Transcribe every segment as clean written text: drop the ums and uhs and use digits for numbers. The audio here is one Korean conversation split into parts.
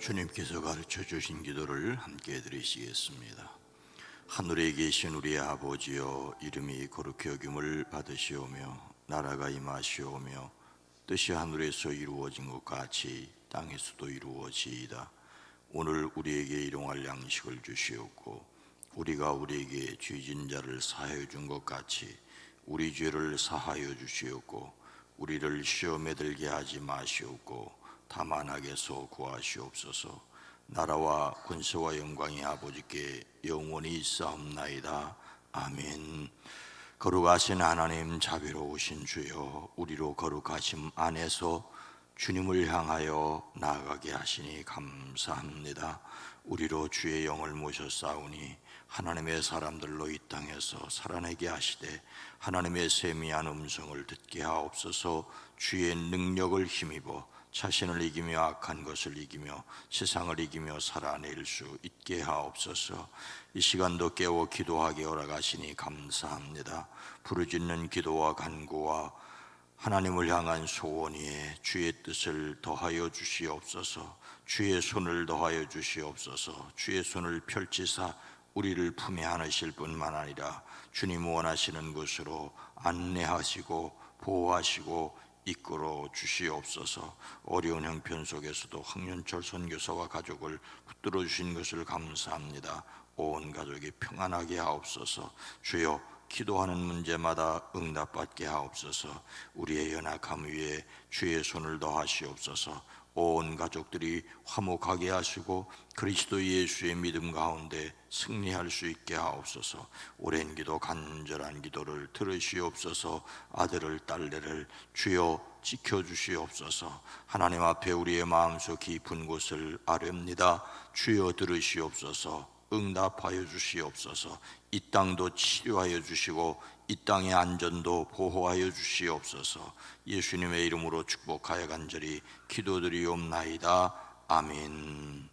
주님께서 가르쳐 주신 기도를 함께 드리시겠습니다. 하늘에 계신 우리 아버지여, 이름이 거룩히 여김을 받으시오며 나라가 임하시오며 뜻이 하늘에서 이루어진 것 같이 땅에서도 이루어지이다. 오늘 우리에게 일용할 양식을 주시옵고 우리가 우리에게 죄진 자를 사하여 준 것 같이 우리 죄를 사하여 주시옵고 우리를 시험에 들게 하지 마시옵고 다만 악에서 구하시옵소서. 나라와 권세와 영광이 아버지께 영원히 있사옵나이다. 아멘. 거룩하신 하나님, 자비로우신 주여, 우리로 거룩하심 안에서 주님을 향하여 나아가게 하시니 감사합니다. 우리로 주의 영을 모셨사오니 하나님의 사람들로 이 땅에서 살아내게 하시되 하나님의 세미한 음성을 듣게 하옵소서. 주의 능력을 힘입어 자신을 이기며 악한 것을 이기며 세상을 이기며 살아낼 수 있게 하옵소서. 이 시간도 깨워 기도하게 허락하시니 감사합니다. 부르짖는 기도와 간구와 하나님을 향한 소원 위에 주의 뜻을 더하여 주시옵소서. 주의 손을 더하여 주시옵소서. 주의 손을 펼치사 우리를 품에 안으실 뿐만 아니라 주님 원하시는 곳으로 안내하시고 보호하시고 이끌어 주시옵소서. 어려운 형편 속에서도 황윤철 선교사와 가족을 붙들어 주신 것을 감사합니다. 온 가족이 평안하게 하옵소서. 주여, 기도하는 문제마다 응답받게 하옵소서. 우리의 연약함 위에 주의 손을 더하시옵소서. 온 가족들이 화목하게 하시고 그리스도 예수의 믿음 가운데 승리할 수 있게 하옵소서. 오랜 기도, 간절한 기도를 들으시옵소서. 아들을 딸들을 주여 지켜주시옵소서. 하나님 앞에 우리의 마음속 깊은 곳을 아뢰옵니다. 주여 들으시옵소서. 응답하여 주시옵소서. 이 땅도 치료하여 주시고 이 땅의 안전도 보호하여 주시옵소서. 예수님의 이름으로 축복하여 간절히 기도드리옵나이다. 아멘.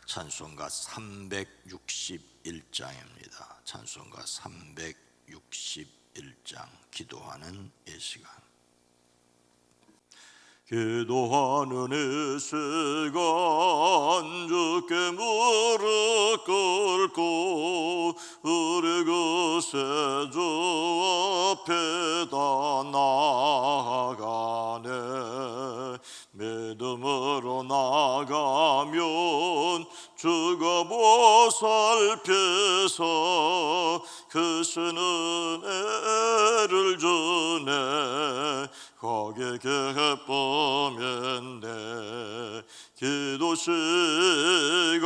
찬송가 361장입니다. 찬송가 361장, 기도하는 이 시간. 기도하는 이 시간 주께 무릎 꿇고 우리 그 세주 앞에다 나아가네. 믿음으로 나가면 주가 보살펴서 크신 은혜를 주네. 거기에 기쁨인데 기도 시간에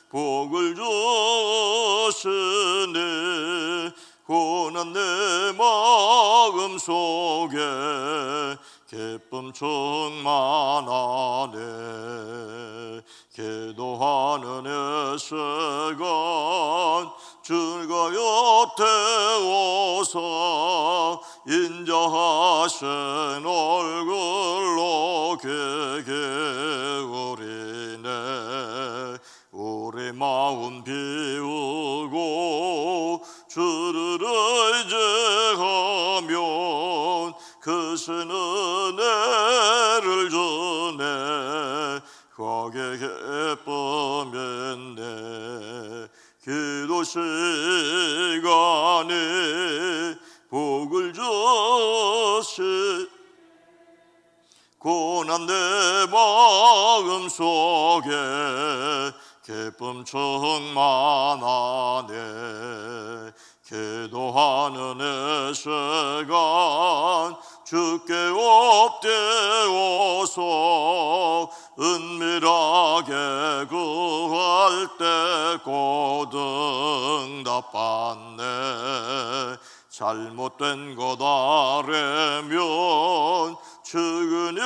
복을 주시네. 고난 내 마음 속에 기쁨 충만하네. 기도하는 이 시간 주가 곁에 오사 인자하신 얼굴로 귀 기울이네. 우리 마음 비우고 주를 의지하면 크신 은혜를 주네. 거기에 기쁨인데 기도 시간에 복을 주시. 고난 내 마음 속에 기쁨 충만하네. 기도하는 이 시간 주께 엎드려서 은밀하게 구할 때 곧 응답받네. 잘못된 것 아뢰면 측은히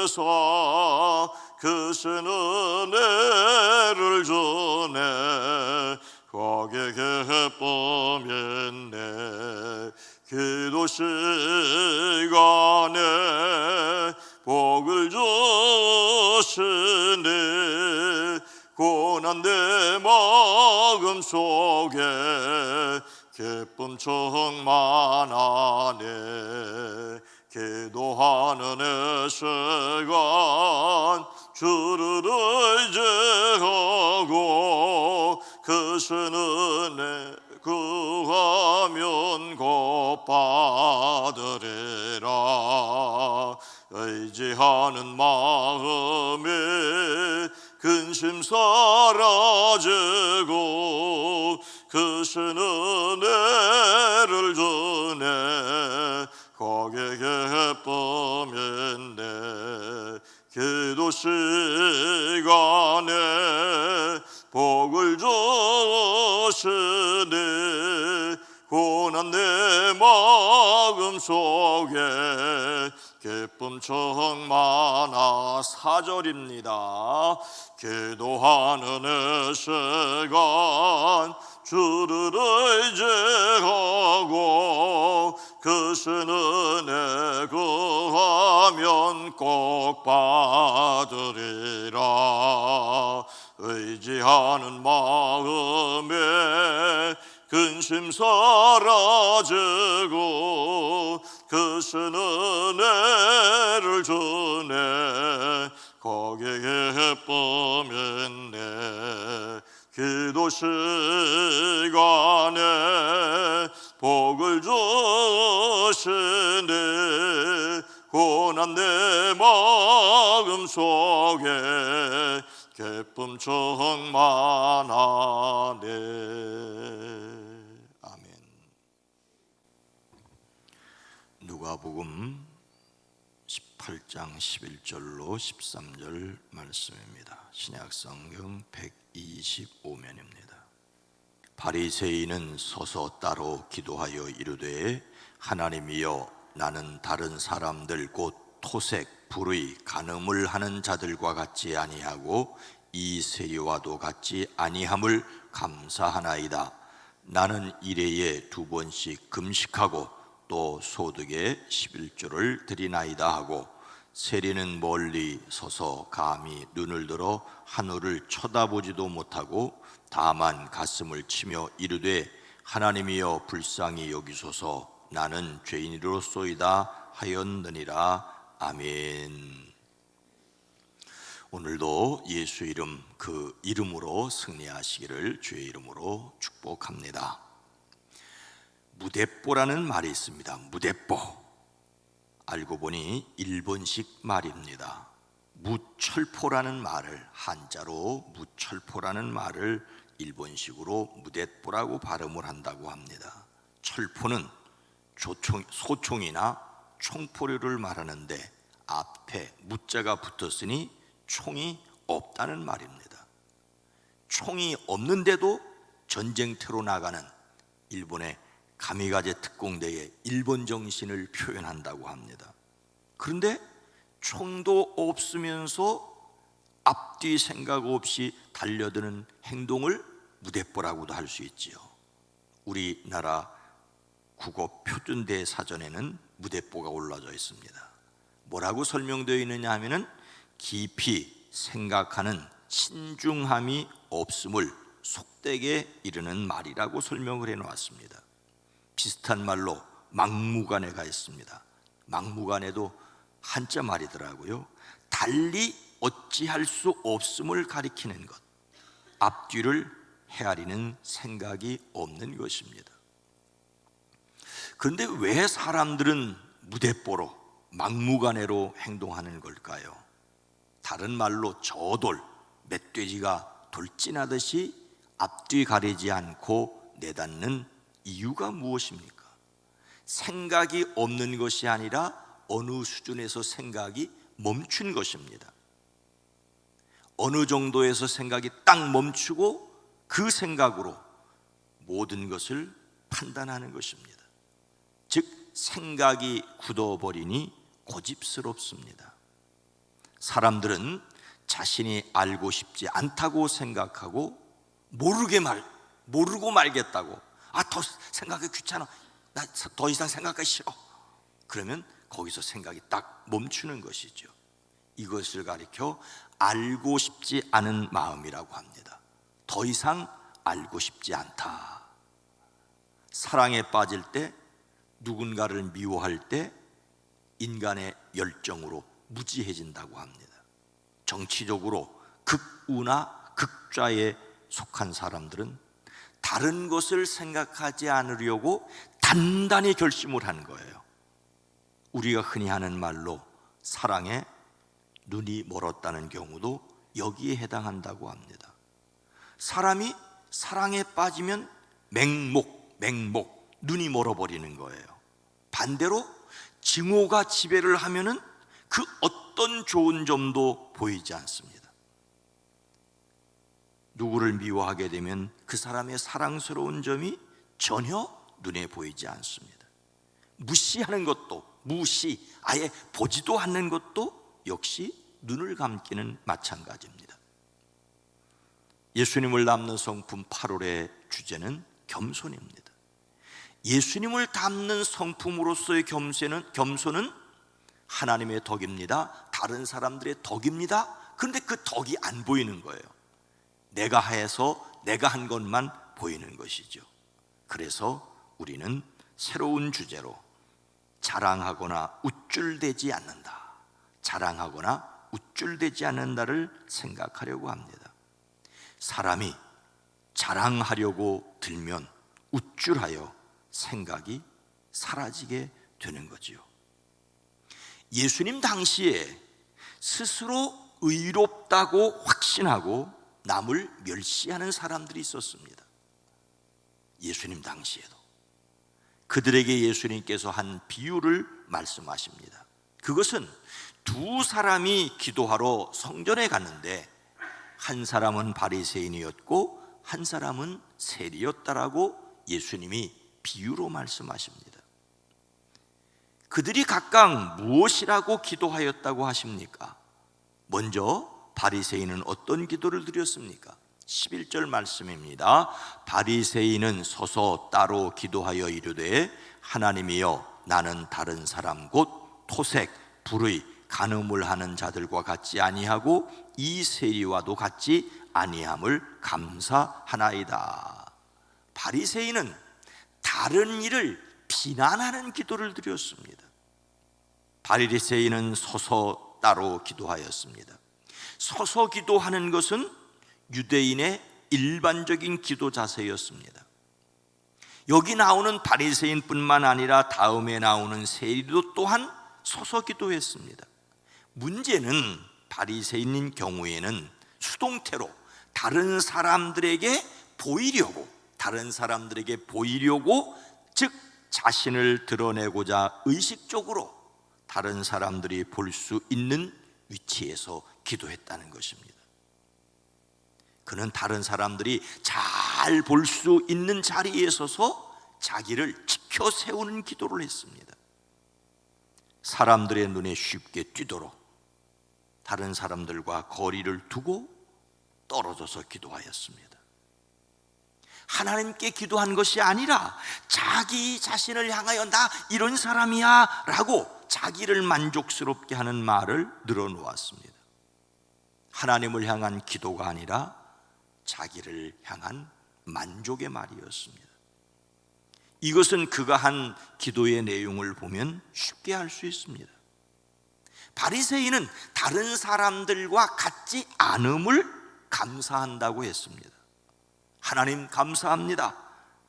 여기서 크신 은혜를 주네. 거기에 기쁨있네. 기도 시간에 복을 주시네. 고난 내 마음 속에 기쁨 충만하네. 기도하는 이 시간 주를 의지하고 그 신 은혜 구하면 곧 받으리라. 의지하는 마음에 근심 사라지고 그 신 은혜를 주네 거기에 기쁨인데 기도 시간에 복을 주시니 고난 내 마음 속에 기쁨 충만하. 4절입니다. 기도하는 이 시간 주를 의지하고 그 신 은혜 구하면 꼭 받으리라. 의지하는 마음에 근심 사라지고 그 신 은혜를 주네 거기에 기쁨인데 기도 시간에 복을 주시네 고난 내 마음 속에 기쁨 충만하네. 아멘. 누가복음 18장 11절로 13절 말씀입니다. 신약성경 125면입니다. 바리새인은 서서 따로 기도하여 이르되 하나님이여 나는 다른 사람들 곧 토색, 불의, 간음을 하는 자들과 같지 아니하고 이 세리와도 같지 아니함을 감사하나이다. 나는 일회에 2번씩 금식하고 또 소득의 11조를 드리나이다 하고 세리는 멀리 서서 감히 눈을 들어 하늘을 쳐다보지도 못하고 다만 가슴을 치며 이르되 하나님이여 불쌍히 여기소서 나는 죄인으로소이다 하였느니라. 아멘. 오늘도 예수 이름 그 이름으로 승리하시기를 주의 이름으로 축복합니다. 무대뽀라는 말이 있습니다. 무대뽀. 알고 보니 일본식 말입니다. 무철포라는 말을 한자로 무철포라는 말을 일본식으로 무대뽀라고 발음을 한다고 합니다. 철포는 소총이나 총포류를 말하는데 앞에 무자가 붙었으니 총이 없다는 말입니다. 총이 없는데도 전쟁터로 나가는 일본의 가미가제 특공대의 일본 정신을 표현한다고 합니다. 그런데 총도 없으면서 앞뒤 생각 없이 달려드는 행동을 무대뽀라고도 할 수 있지요. 우리나라 국어 표준대 사전에는 무대뽀가 올라져 있습니다. 뭐라고 설명되어 있느냐 하면은 깊이 생각하는 신중함이 없음을 속되게 이르는 말이라고 설명을 해 놓았습니다. 비슷한 말로 막무가내가 있습니다. 막무가내도 한자 말이더라고요. 달리 어찌할 수 없음을 가리키는 것, 앞뒤를 헤아리는 생각이 없는 것입니다. 그런데 왜 사람들은 무대뽀로 막무가내로 행동하는 걸까요? 다른 말로 저돌, 멧돼지가 돌진하듯이 앞뒤 가리지 않고 내닫는 이유가 무엇입니까? 생각이 없는 것이 아니라 어느 수준에서 생각이 멈춘 것입니다. 어느 정도에서 생각이 딱 멈추고 그 생각으로 모든 것을 판단하는 것입니다. 즉 생각이 굳어버리니 고집스럽습니다. 사람들은 자신이 알고 싶지 않다고 생각하고 모르고 말겠다고, 더 생각하기 귀찮아, 나 더 이상 생각하기 싫어, 그러면 거기서 생각이 딱 멈추는 것이죠. 이것을 가리켜 알고 싶지 않은 마음이라고 합니다. 더 이상 알고 싶지 않다. 사랑에 빠질 때, 누군가를 미워할 때 인간의 열정으로 무지해진다고 합니다. 정치적으로 극우나 극좌에 속한 사람들은 다른 것을 생각하지 않으려고 단단히 결심을 한 거예요. 우리가 흔히 하는 말로 사랑에 눈이 멀었다는 경우도 여기에 해당한다고 합니다. 사람이 사랑에 빠지면 맹목, 눈이 멀어버리는 거예요. 반대로 증오가 지배를 하면은 그 어떤 좋은 점도 보이지 않습니다. 누구를 미워하게 되면 그 사람의 사랑스러운 점이 전혀 눈에 보이지 않습니다. 무시하는 것도, 아예 보지도 않는 것도 역시 눈을 감기는 마찬가지입니다. 예수님을 닮는 성품 8월의 주제는 겸손입니다. 예수님을 닮는 성품으로서의 겸손은 하나님의 덕입니다. 다른 사람들의 덕입니다. 그런데 그 덕이 안 보이는 거예요. 내가 해서 내가 한 것만 보이는 것이죠. 그래서 우리는 새로운 주제로 자랑하거나 우쭐대지 않는다, 자랑하거나 우쭐대지 않는다를 생각하려고 합니다. 사람이 자랑하려고 들면 우쭐하여 생각이 사라지게 되는 거지요. 예수님 당시에 스스로 의롭다고 확신하고 남을 멸시하는 사람들이 있었습니다. 예수님 당시에도 그들에게 예수님께서 한 비유를 말씀하십니다. 그것은 두 사람이 기도하러 성전에 갔는데 한 사람은 바리새인이었고 한 사람은 세리였다라고 예수님이 비유로 말씀하십니다. 그들이 각각 무엇이라고 기도하였다고 하십니까? 먼저 바리새인은 어떤 기도를 드렸습니까? 11절 말씀입니다. 바리새인은 서서 따로 기도하여 이르되 하나님이여 나는 다른 사람 곧 토색, 불의, 간음을 하는 자들과 같지 아니하고 이 세리와도 같지 아니함을 감사하나이다. 바리새인은 다른 일을 비난하는 기도를 드렸습니다. 바리새인은 서서 따로 기도하였습니다. 서서 기도하는 것은 유대인의 일반적인 기도 자세였습니다. 여기 나오는 바리새인뿐만 아니라 다음에 나오는 세리도 또한 서서 기도했습니다. 문제는 바리새인인 경우에는 수동태로 다른 사람들에게 보이려고 즉 자신을 드러내고자 의식적으로 다른 사람들이 볼 수 있는 위치에서 기도했다는 것입니다. 그는 다른 사람들이 잘 볼 수 있는 자리에 서서 자기를 지켜 세우는 기도를 했습니다. 사람들의 눈에 쉽게 띄도록 다른 사람들과 거리를 두고 떨어져서 기도하였습니다. 하나님께 기도한 것이 아니라 자기 자신을 향하여 나 이런 사람이야 라고 자기를 만족스럽게 하는 말을 늘어놓았습니다. 하나님을 향한 기도가 아니라 자기를 향한 만족의 말이었습니다. 이것은 그가 한 기도의 내용을 보면 쉽게 알 수 있습니다. 바리새인은 다른 사람들과 같지 않음을 감사한다고 했습니다. 하나님 감사합니다.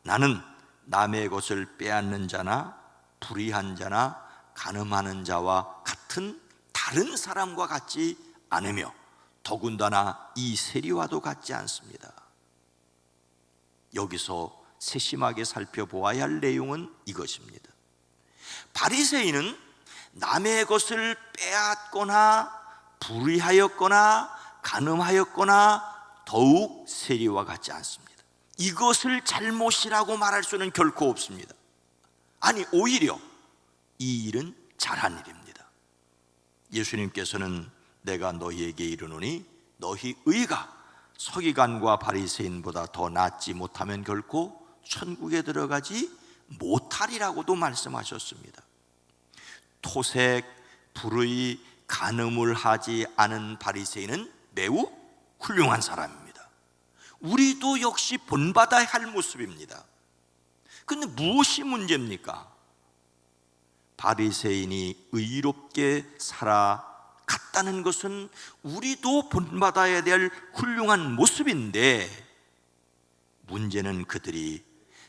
나는 남의 것을 빼앗는 자나 불의한 자나 간음하는 자와 같은 다른 사람과 같지 않으며 더군다나 이 세리와도 같지 않습니다. 여기서 세심하게 살펴보아야 할 내용은 이것입니다. 바리새인은 남의 것을 빼앗거나 불의하였거나 간음하였거나 더욱 세리와 같지 않습니다. 이것을 잘못이라고 말할 수는 결코 없습니다. 아니 오히려 이 일은 잘한 일입니다. 예수님께서는 내가 너희에게 이르노니 너희 의가 서기관과 바리새인보다 더 낫지 못하면 결코 천국에 들어가지 못하리라고도 말씀하셨습니다. 토색, 불의, 간음을 하지 않은 바리새인은 매우 훌륭한 사람입니다. 우리도 역시 본받아야 할 모습입니다. 그런데 무엇이 문제입니까? 바리새인이 의롭게 살아갔다는 것은 우리도 본받아야 될 훌륭한 모습인데, 문제는 그들이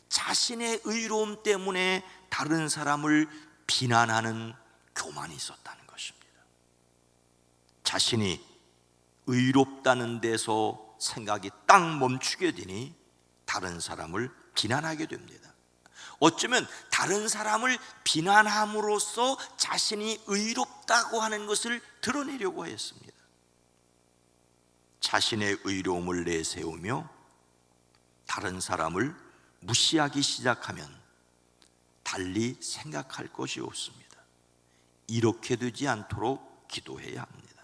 자신의 의로움 때문에 다른 사람을 비난하는 교만이 있었다는 것입니다. 자신이 의롭다는 데서 생각이 딱 멈추게 되니 다른 사람을 비난하게 됩니다. 어쩌면 다른 사람을 비난함으로써 자신이 의롭다고 하는 것을 드러내려고 했습니다. 자신의 의로움을 내세우며 다른 사람을 무시하기 시작하면 달리 생각할 것이 없습니다. 이렇게 되지 않도록 기도해야 합니다.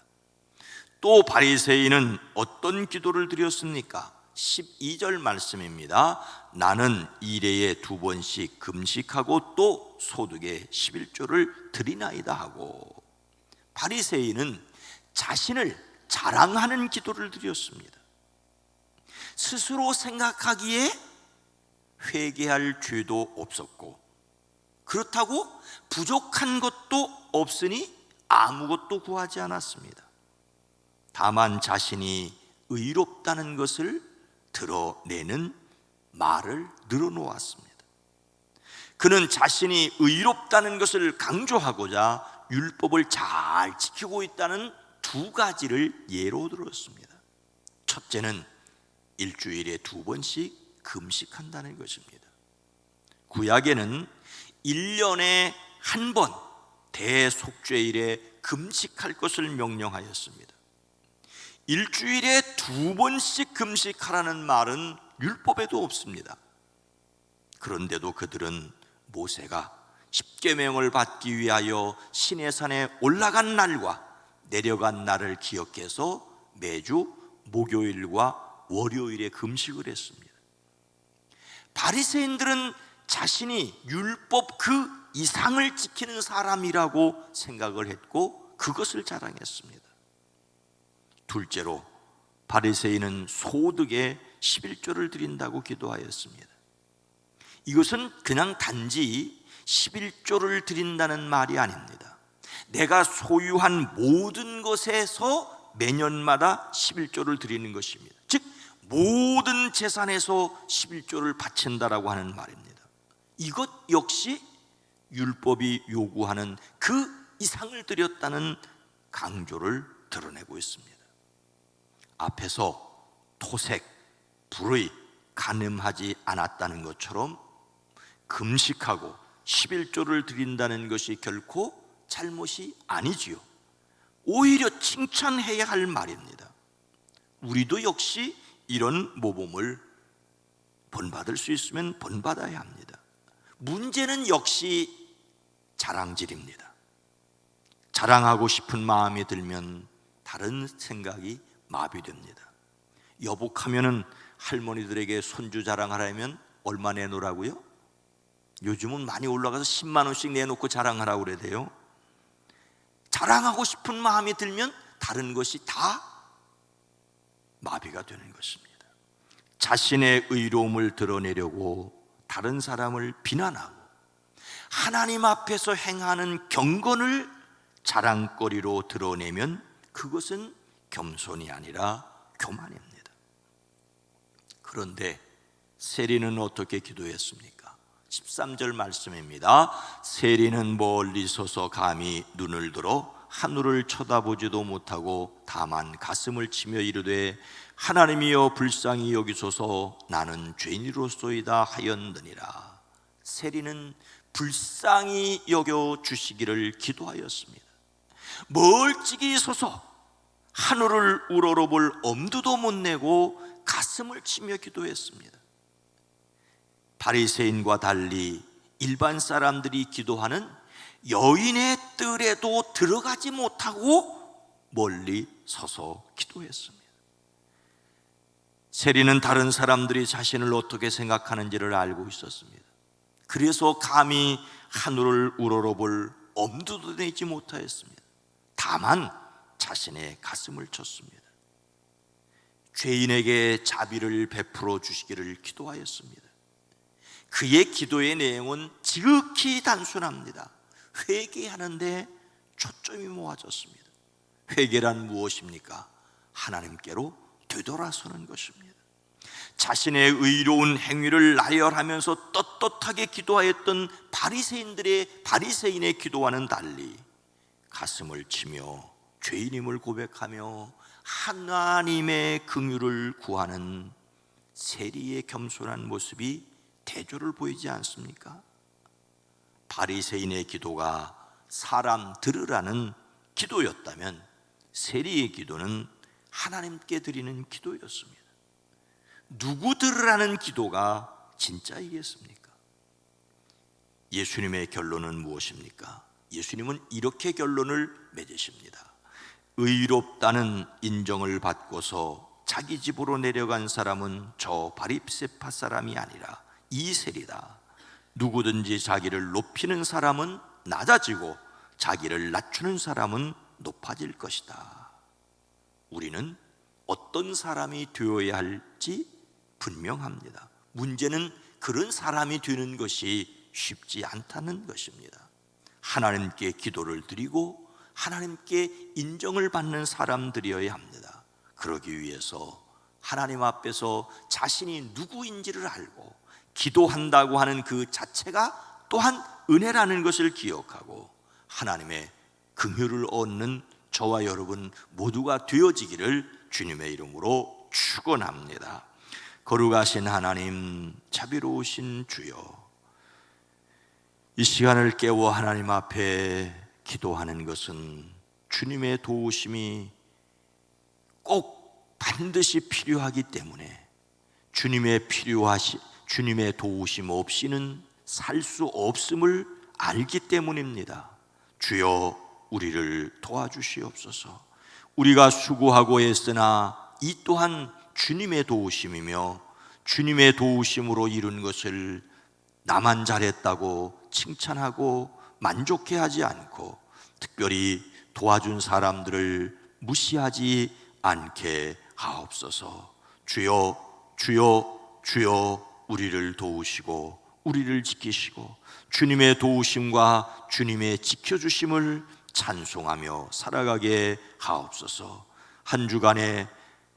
또 바리새인은 어떤 기도를 드렸습니까? 12절 말씀입니다. 나는 일해에 2번씩 금식하고 또 소득의 11조를 드리나이다 하고, 바리새인은 자신을 자랑하는 기도를 드렸습니다. 스스로 생각하기에 회개할 죄도 없었고, 그렇다고 부족한 것도 없으니 아무것도 구하지 않았습니다. 다만 자신이 의롭다는 것을 드러내는 말을 늘어놓았습니다. 그는 자신이 의롭다는 것을 강조하고자 율법을 잘 지키고 있다는 2가지를 예로 들었습니다. 첫째는 일주일에 2번씩 금식한다는 것입니다. 구약에는 1년에 1번 대속죄일에 금식할 것을 명령하였습니다. 일주일에 2번씩 금식하라는 말은 율법에도 없습니다. 그런데도 그들은 모세가 십계명을 받기 위하여 시내산에 올라간 날과 내려간 날을 기억해서 매주 목요일과 월요일에 금식을 했습니다. 바리새인들은 자신이 율법 그 이상을 지키는 사람이라고 생각을 했고 그것을 자랑했습니다. 둘째로 바리새인은 소득의 11조를 드린다고 기도하였습니다. 이것은 그냥 단지 11조를 드린다는 말이 아닙니다. 내가 소유한 모든 것에서 매년마다 11조를 드리는 것입니다. 즉 모든 재산에서 11조를 바친다라고 하는 말입니다. 이것 역시 율법이 요구하는 그 이상을 드렸다는 강조를 드러내고 있습니다. 앞에서 토색, 불의, 간음하지 않았다는 것처럼 금식하고 11조를 드린다는 것이 결코 잘못이 아니지요. 오히려 칭찬해야 할 말입니다. 우리도 역시 이런 모범을 본받을 수 있으면 본받아야 합니다. 문제는 역시 자랑질입니다. 자랑하고 싶은 마음이 들면 다른 생각이 마비됩니다. 여복하면은 할머니들에게 손주 자랑하려면 얼마 내놓으라고요? 요즘은 많이 올라가서 10만 원씩 내놓고 자랑하라고 그래요. 자랑하고 싶은 마음이 들면 다른 것이 다 마비가 되는 것입니다. 자신의 의로움을 드러내려고 다른 사람을 비난하고 하나님 앞에서 행하는 경건을 자랑거리로 드러내면 그것은 겸손이 아니라 교만입니다. 그런데 세리는 어떻게 기도했습니까? 13절 말씀입니다. 세리는 멀리 서서 감히 눈을 들어 하늘을 쳐다보지도 못하고 다만 가슴을 치며 이르되 하나님이여 불쌍히 여기소서 나는 죄인으로소이다 하였느니라. 세리는 불쌍히 여겨 주시기를 기도하였습니다. 멀찍이 서서 하늘을 우러러볼 엄두도 못 내고 가슴을 치며 기도했습니다. 바리새인과 달리 일반 사람들이 기도하는 여인의 뜰에도 들어가지 못하고 멀리 서서 기도했습니다. 세리는 다른 사람들이 자신을 어떻게 생각하는지를 알고 있었습니다. 그래서 감히 하늘을 우러러볼 엄두도 내지 못하였습니다. 다만 자신의 가슴을 쳤습니다. 죄인에게 자비를 베풀어 주시기를 기도하였습니다. 그의 기도의 내용은 지극히 단순합니다. 회개하는데 초점이 모아졌습니다. 회개란 무엇입니까? 하나님께로 되돌아서는 것입니다. 자신의 의로운 행위를 나열하면서 떳떳하게 기도하였던 바리새인의 기도와는 달리 가슴을 치며 죄인임을 고백하며 하나님의 긍휼을 구하는 세리의 겸손한 모습이 대조를 보이지 않습니까? 바리새인의 기도가 사람 들으라는 기도였다면 세리의 기도는 하나님께 드리는 기도였습니다. 누구 들으라는 기도가 진짜이겠습니까? 예수님의 결론은 무엇입니까? 예수님은 이렇게 결론을 맺으십니다. 의롭다는 인정을 받고서 자기 집으로 내려간 사람은 저 바리새파 사람이 아니라 이 세리다. 누구든지 자기를 높이는 사람은 낮아지고 자기를 낮추는 사람은 높아질 것이다. 우리는 어떤 사람이 되어야 할지 분명합니다. 문제는 그런 사람이 되는 것이 쉽지 않다는 것입니다. 하나님께 기도를 드리고 하나님께 인정을 받는 사람들이어야 합니다. 그러기 위해서 하나님 앞에서 자신이 누구인지를 알고 기도한다고 하는 그 자체가 또한 은혜라는 것을 기억하고 하나님의 긍휼을 얻는 저와 여러분 모두가 되어지기를 주님의 이름으로 축원합니다. 거룩하신 하나님, 자비로우신 주여, 이 시간을 깨워 하나님 앞에 기도하는 것은 주님의 도우심이 꼭 반드시 필요하기 때문에 주님의 도우심 없이는 살 수 없음을 알기 때문입니다. 주여, 우리를 도와주시옵소서. 우리가 수고하고 애쓰나 이 또한 주님의 도우심이며 주님의 도우심으로 이룬 것을 나만 잘했다고 칭찬하고 만족해하지 않고 특별히 도와준 사람들을 무시하지 않게 하옵소서. 주여, 주여, 주여, 우리를 도우시고 우리를 지키시고 주님의 도우심과 주님의 지켜주심을 찬송하며 살아가게 하옵소서. 한 주간의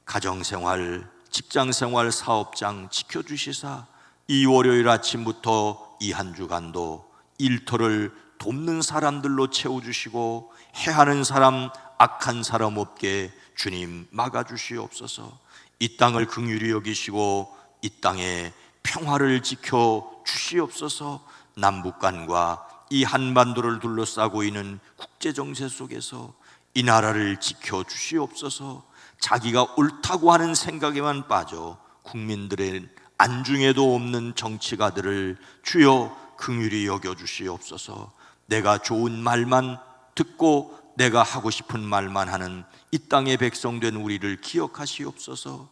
가정생활, 직장생활, 사업장 지켜주시사 이 월요일 아침부터 이 한 주간도 일터를 돕는 사람들로 채워주시고 해하는 사람, 악한 사람 없게 주님 막아주시옵소서. 이 땅을 긍휼히 여기시고 이 땅에 평화를 지켜 주시옵소서. 남북한과 이 한반도를 둘러싸고 있는 국제정세 속에서 이 나라를 지켜 주시옵소서. 자기가 옳다고 하는 생각에만 빠져 국민들의 안중에도 없는 정치가들을 주여 긍휼히 여겨 주시옵소서. 내가 좋은 말만 듣고 내가 하고 싶은 말만 하는 이 땅의 백성된 우리를 기억하시옵소서.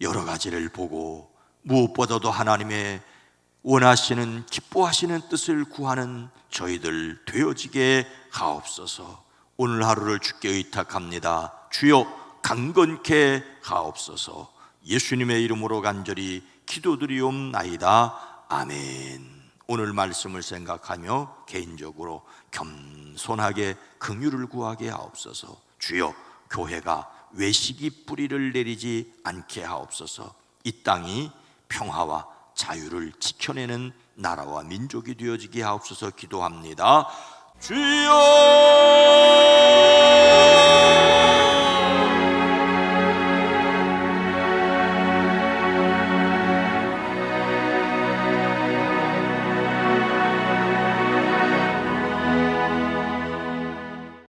여러 가지를 보고 무엇보다도 하나님의 원하시는 기뻐하시는 뜻을 구하는 저희들 되어지게 하옵소서. 오늘 하루를 주께 의탁합니다. 주여 강건케 하옵소서. 예수님의 이름으로 간절히 기도드리옵나이다. 아멘. 오늘 말씀을 생각하며 개인적으로 겸손하게 긍휼을 구하게 하옵소서. 주여, 교회가 외식이 뿌리를 내리지 않게 하옵소서. 이 땅이 평화와 자유를 지켜내는 나라와 민족이 되어지게 하옵소서. 기도합니다. 주여,